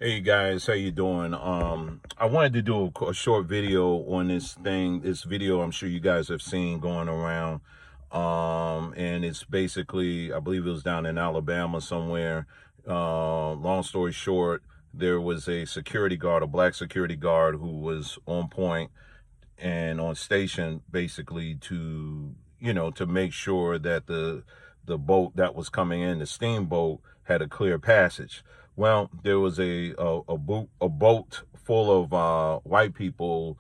Hey guys, how you doing? I wanted to do a short video on this thing. This video I'm sure you guys have seen going around. And it's basically, I believe it was down in Alabama somewhere. Long story short, there was a security guard, a black security guard who was on point and on station basically to, to make sure that the boat that was coming in, the steamboat, had a clear passage. Well, there was a boat full of white people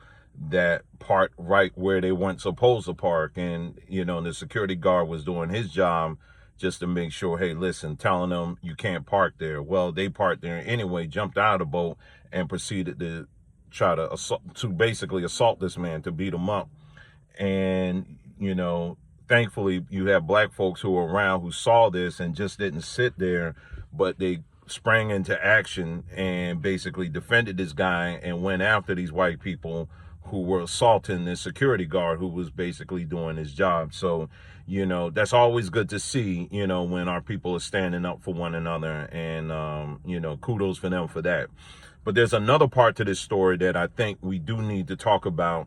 that parked right where they weren't supposed to park, and the security guard was doing his job just to make sure, hey, listen, telling them you can't park there. Well, they parked there anyway, jumped out of the boat, and proceeded to try to basically assault this man, to beat him up. And thankfully you have black folks who were around who saw this and just didn't sit there, but they sprang into action and basically defended this guy and went after these white people who were assaulting this security guard who was basically doing his job. So that's always good to see, when our people are standing up for one another, and kudos for them for that. But there's another part to this story that I think we do need to talk about,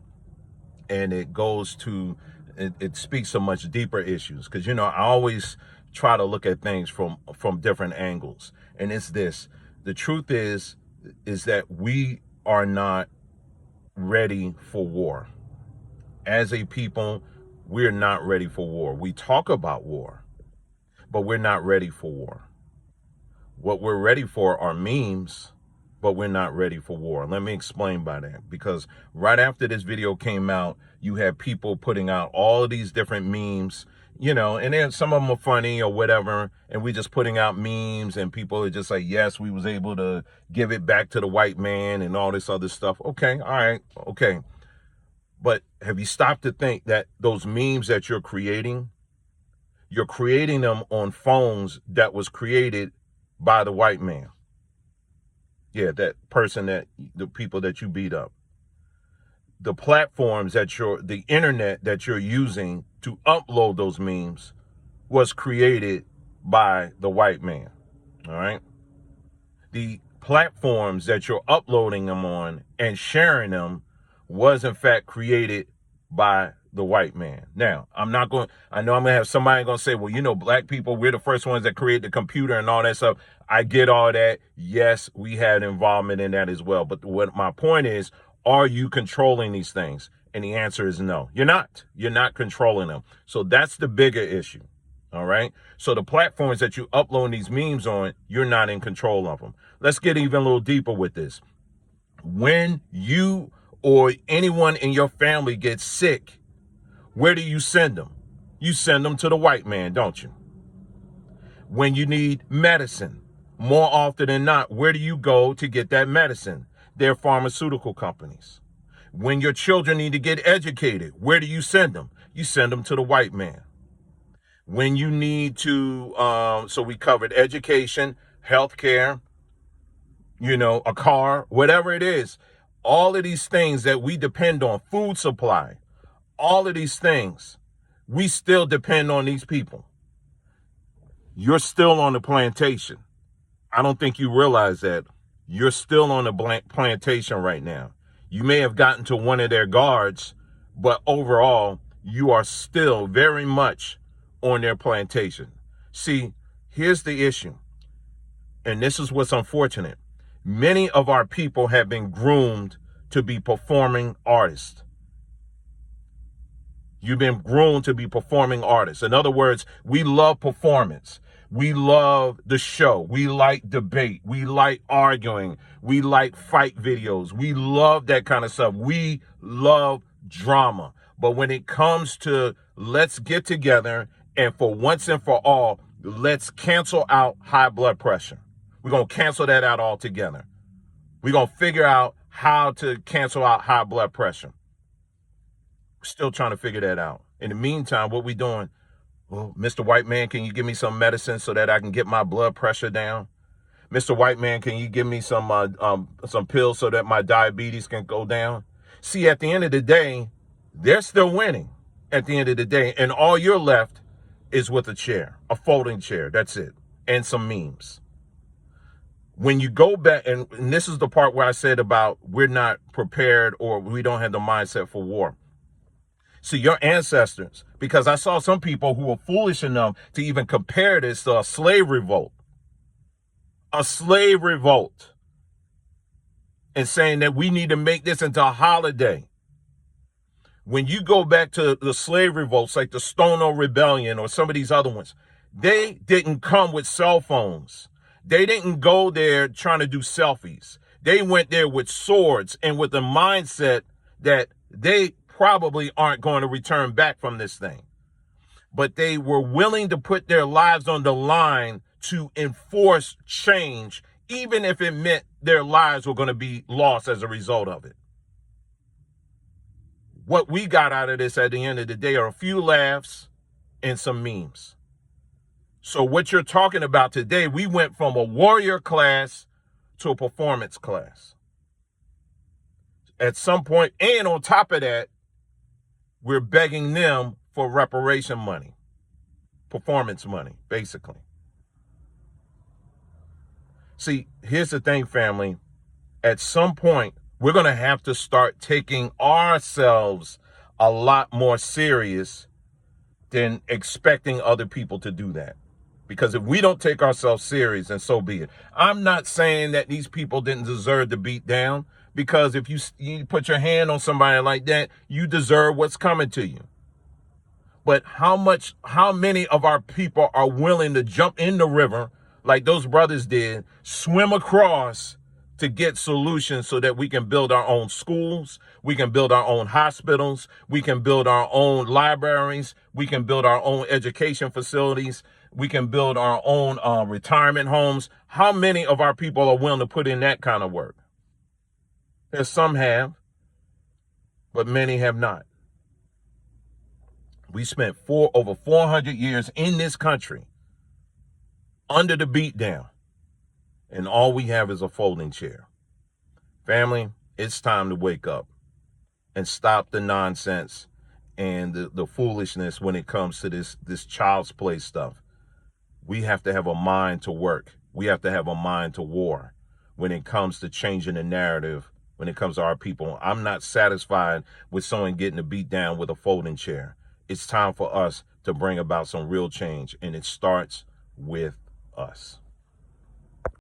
and it speaks to much deeper issues, because I always try to look at things from different angles. And it's this: the truth is that we are not ready for war. As a people, we're not ready for war. We talk about war, but we're not ready for war. What we're ready for are memes, but we're not ready for war. Let me explain by that, because right after this video came out, you had people putting out all of these different memes, and then some of them are funny or whatever, and we just putting out memes, and people are just like, yes, we was able to give it back to the white man and all this other stuff. Okay, all right, okay. But have you stopped to think that those memes that you're creating them on phones that was created by the white man? Yeah, that person, the people that you beat up. The platforms the internet that you're using to upload those memes was created by the white man. All right. The platforms that you're uploading them on and sharing them was in fact created by the white man. Now, I know I'm going to have somebody going to say, well, black people, we're the first ones that create the computer and all that stuff. I get all that. Yes, we had involvement in that as well. But what my point is, are you controlling these things? And the answer is no. You're not. You're not controlling them. So that's the bigger issue. All right. So the platforms that you upload these memes on, you're not in control of them. Let's get even a little deeper with this. When you or anyone in your family gets sick, where do you send them? You send them to the white man, don't you? When you need medicine, more often than not, where do you go to get that medicine? They're pharmaceutical companies. When your children need to get educated, where do you send them? You send them to the white man. When you need to, so we covered education, healthcare, a car, whatever it is, all of these things that we depend on, food supply, all of these things, we still depend on these people. You're still on the plantation. I don't think you realize that. You're still on the plantation right now. You may have gotten to one of their guards, but overall, you are still very much on their plantation. See, here's the issue, and this is what's unfortunate. Many of our people have been groomed to be performing artists. You've been groomed to be performing artists. In other words, we love performance. We love the show. We like debate. We like arguing. We like fight videos. We love that kind of stuff. We love drama. But when it comes to let's get together and for once and for all, let's cancel out high blood pressure. We're going to cancel that out altogether. We're going to figure out how to cancel out high blood pressure. Still trying to figure that out. In the meantime, what we doing? Well, Mr. White Man, can you give me some medicine so that I can get my blood pressure down? Mr. White Man, can you give me some pills so that my diabetes can go down? See, at the end of the day, they're still winning at the end of the day. And all you're left is with a chair, a folding chair. That's it. And some memes. When you go back, and this is the part where I said about we're not prepared or we don't have the mindset for war. See, your ancestors, because I saw some people who were foolish enough to even compare this to a slave revolt. A slave revolt. And saying that we need to make this into a holiday. When you go back to the slave revolts like the Stono Rebellion or some of these other ones, they didn't come with cell phones. They didn't go there trying to do selfies. They went there with swords and with the mindset that they probably aren't going to return back from this thing. But they were willing to put their lives on the line to enforce change, even if it meant their lives were going to be lost as a result of it. What we got out of this at the end of the day are a few laughs and some memes. So what you're talking about today, we went from a warrior class to a performance class. At some point, and on top of that, we're begging them for reparation money, performance money, basically. See, here's the thing, family. At some point, we're going to have to start taking ourselves a lot more serious than expecting other people to do that. Because if we don't take ourselves serious, then so be it. I'm not saying that these people didn't deserve to beat down, because if you put your hand on somebody like that, you deserve what's coming to you. But how many of our people are willing to jump in the river like those brothers did, swim across to get solutions so that we can build our own schools, we can build our own hospitals, we can build our own libraries, we can build our own education facilities, we can build our own retirement homes. How many of our people are willing to put in that kind of work? There's some have, but many have not. We spent over 400 years in this country under the beatdown, and all we have is a folding chair. Family, it's time to wake up and stop the nonsense and the foolishness when it comes to this child's play stuff. We have to have a mind to work. We have to have a mind to war when it comes to changing the narrative, when it comes to our people. I'm not satisfied with someone getting a beat down with a folding chair. It's time for us to bring about some real change, and it starts with us.